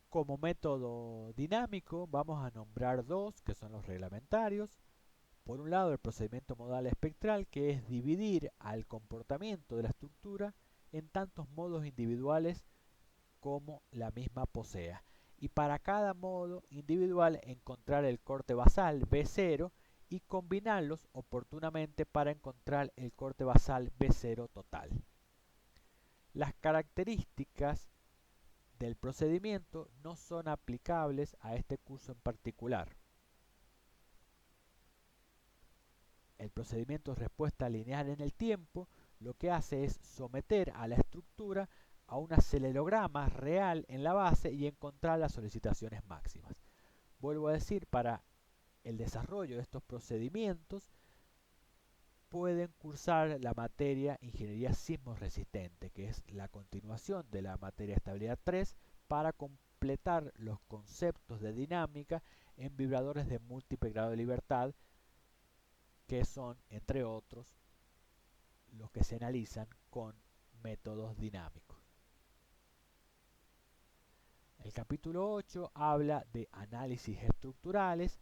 Como método dinámico vamos a nombrar dos, que son los reglamentarios. Por un lado, el procedimiento modal espectral, que es dividir al comportamiento de la estructura en tantos modos individuales como la misma posea. Y para cada modo individual encontrar el corte basal B0 y combinarlos oportunamente para encontrar el corte basal B0 total. Las características del procedimiento no son aplicables a este curso en particular. El procedimiento de respuesta lineal en el tiempo lo que hace es someter a la estructura a un acelerograma real en la base y encontrar las solicitaciones máximas. Vuelvo a decir, para el desarrollo de estos procedimientos pueden cursar la materia Ingeniería Sismos Resistente, que es la continuación de la materia Estabilidad 3, para completar los conceptos de dinámica en vibradores de múltiple grado de libertad, que son, entre otros, los que se analizan con métodos dinámicos. El capítulo 8 habla de análisis estructurales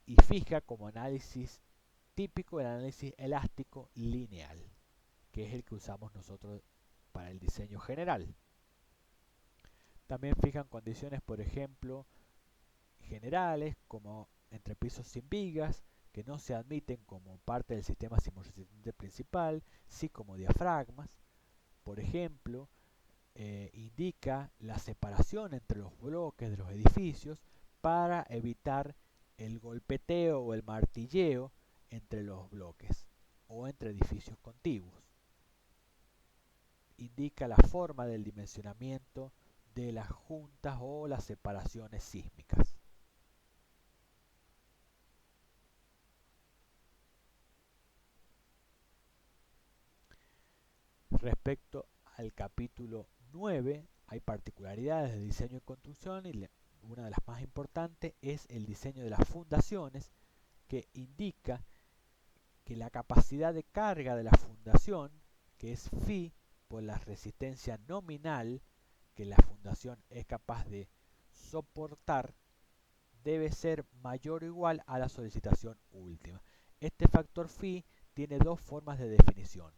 y fija como análisis típico el análisis elástico lineal, que es el que usamos nosotros para el diseño general. También fijan condiciones, por ejemplo, generales como entrepisos sin vigas, que no se admiten como parte del sistema sismoresistente principal, sí como diafragmas. Por ejemplo, indica la separación entre los bloques de los edificios para evitar el golpeteo o el martilleo entre los bloques o entre edificios contiguos. Indica la forma del dimensionamiento de las juntas o las separaciones sísmicas. Respecto al capítulo 9, hay particularidades de diseño y construcción y una de las más importantes es el diseño de las fundaciones, que indica que la capacidad de carga de la fundación, que es phi por la resistencia nominal que la fundación es capaz de soportar, debe ser mayor o igual a la solicitación última. Este factor phi tiene dos formas de definición.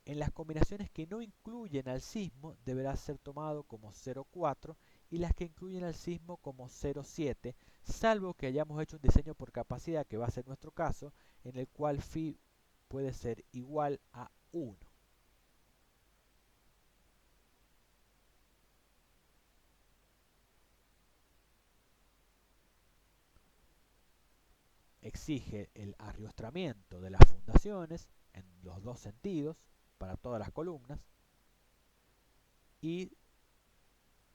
En las combinaciones que no incluyen al sismo deberá ser tomado como 0,4 y las que incluyen al sismo como 0,7, salvo que hayamos hecho un diseño por capacidad, que va a ser nuestro caso, en el cual phi puede ser igual a 1. Exige el arriostramiento de las fundaciones en los dos sentidos para todas las columnas y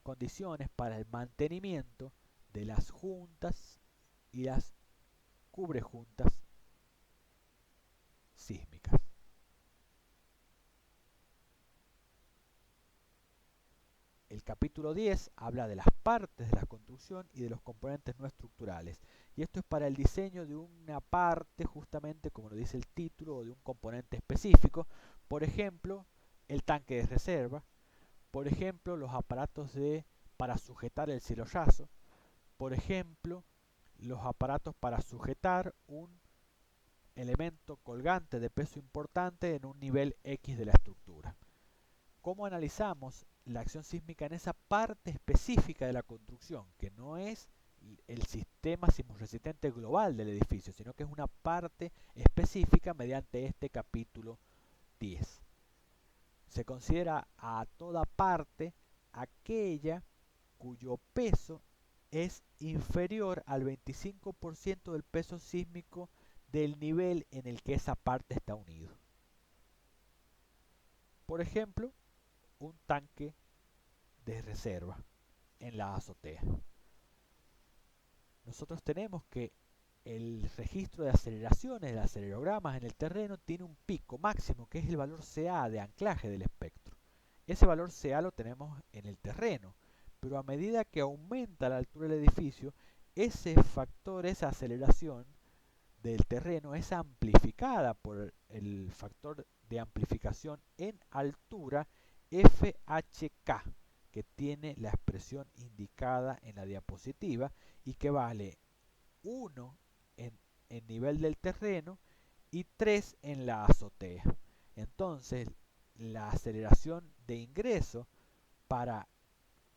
condiciones para el mantenimiento de las juntas y las cubrejuntas sísmicas. El capítulo 10 habla de las partes de la construcción y de los componentes no estructurales. Y esto es para el diseño de una parte, justamente como lo dice el título, o de un componente específico. Por ejemplo, el tanque de reserva. Por ejemplo, los aparatos para sujetar el ciloyazo. Por ejemplo, los aparatos para sujetar un elemento colgante de peso importante en un nivel X de la estructura. ¿Cómo analizamos la acción sísmica en esa parte específica de la construcción, que no es el sistema sismoresistente global del edificio, sino que es una parte específica mediante este capítulo 10? Se considera a toda parte aquella cuyo peso es inferior al 25% del peso sísmico del nivel en el que esa parte está unido. Por ejemplo, un tanque de reserva en la azotea. Nosotros tenemos que el registro de aceleraciones, de acelerogramas en el terreno, tiene un pico máximo, que es el valor CA de anclaje del espectro. Ese valor CA lo tenemos en el terreno, pero a medida que aumenta la altura del edificio, ese factor, esa aceleración del terreno es amplificada por el factor de amplificación en altura FHK, que tiene la expresión indicada en la diapositiva y que vale 1 en nivel del terreno y 3 en la azotea. Entonces, la aceleración de ingreso para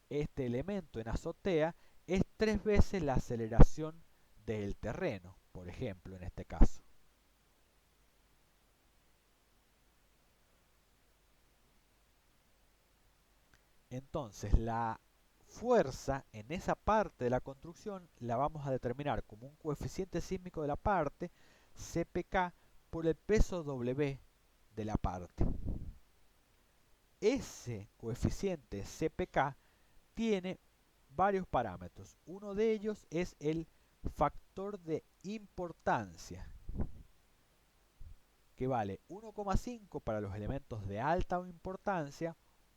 este elemento en azotea es 3 veces la aceleración del terreno, por ejemplo, en este caso. Entonces, la fuerza en esa parte de la construcción la vamos a determinar como un coeficiente sísmico de la parte, CPK, por el peso W de la parte. Ese coeficiente CPK tiene varios parámetros. Uno de ellos es el factor de importancia, que vale 1,5 para los elementos de alta importancia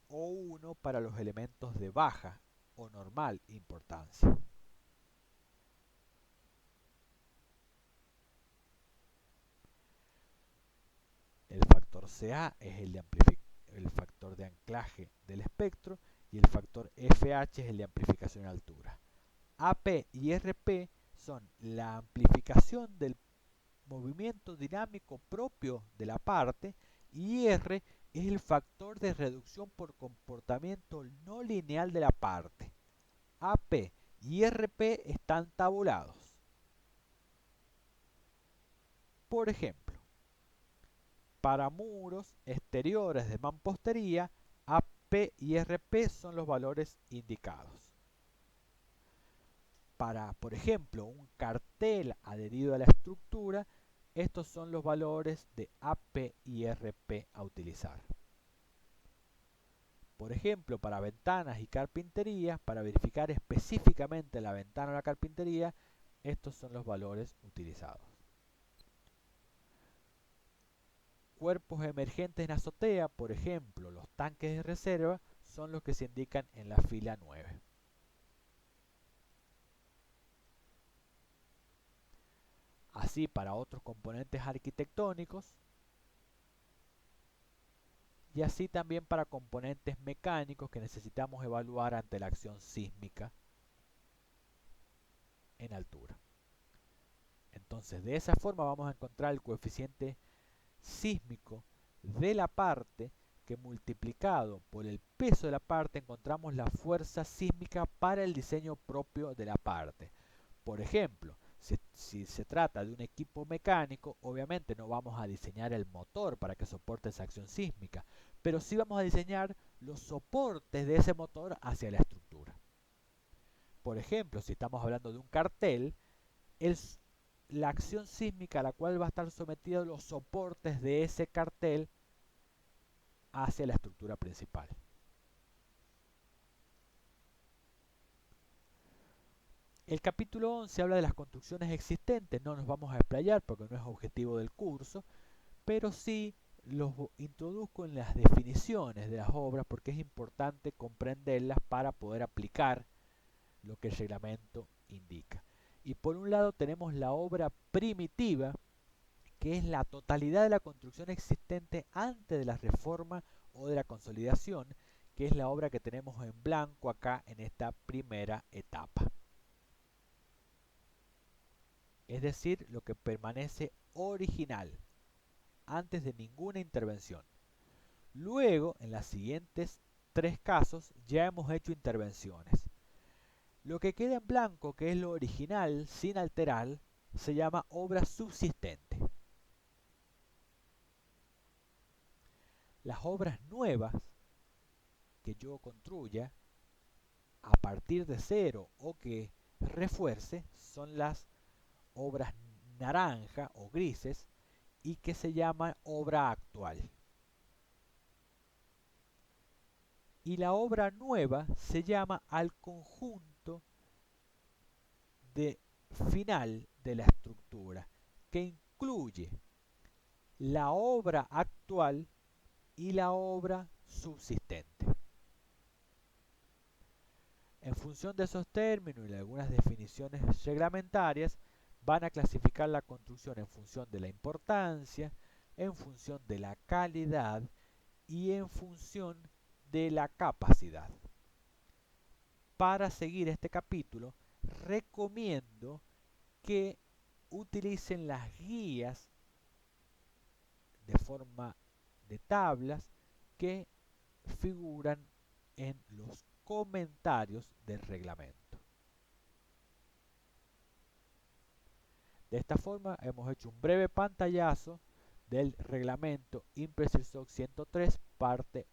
o 1 para los elementos de baja o normal importancia. El factor CA es el factor de anclaje del espectro y el factor FH es el de amplificación en altura. AP y RP son la amplificación del movimiento dinámico propio de la parte y R es el factor de reducción por comportamiento no lineal de la parte. AP y RP están tabulados. Por ejemplo, para muros exteriores de mampostería, AP y RP son los valores indicados. Para, por ejemplo, un cartel adherido a la estructura, estos son los valores de AP y RP a utilizar. Por ejemplo, para ventanas y carpintería, para verificar específicamente la ventana o la carpintería, estos son los valores utilizados. Cuerpos emergentes en azotea, por ejemplo, los tanques de reserva, son los que se indican en la fila 9. Así, para otros componentes arquitectónicos, y así también para componentes mecánicos que necesitamos evaluar ante la acción sísmica en altura. Entonces, de esa forma vamos a encontrar el coeficiente sísmico de la parte, que multiplicado por el peso de la parte encontramos la fuerza sísmica para el diseño propio de la parte. Por ejemplo, si se trata de un equipo mecánico, obviamente no vamos a diseñar el motor para que soporte esa acción sísmica, pero sí vamos a diseñar los soportes de ese motor hacia la estructura. Por ejemplo, si estamos hablando de un cartel, la acción sísmica a la cual va a estar sometido los soportes de ese cartel hacia la estructura principal. El capítulo 11 habla de las construcciones existentes, no nos vamos a explayar porque no es objetivo del curso, pero sí los introduzco en las definiciones de las obras porque es importante comprenderlas para poder aplicar lo que el reglamento indica. Y por un lado tenemos la obra primitiva, que es la totalidad de la construcción existente antes de la reforma o de la consolidación, que es la obra que tenemos en blanco acá en esta primera etapa. Es decir, lo que permanece original, antes de ninguna intervención. Luego, en los siguientes 3 casos, ya hemos hecho intervenciones. Lo que queda en blanco, que es lo original, sin alterar, se llama obra subsistente. Las obras nuevas que yo construya a partir de cero o que refuerce son las obras naranja o grises y que se llama obra actual. Y la obra nueva se llama al conjunto de final de la estructura, que incluye la obra actual y la obra subsistente. En función de esos términos y de algunas definiciones reglamentarias, van a clasificar la construcción en función de la importancia, en función de la calidad y en función de la capacidad. Para seguir este capítulo, recomiendo que utilicen las guías de forma de tablas que figuran en los comentarios del reglamento. De esta forma hemos hecho un breve pantallazo del reglamento Imprecision 103 parte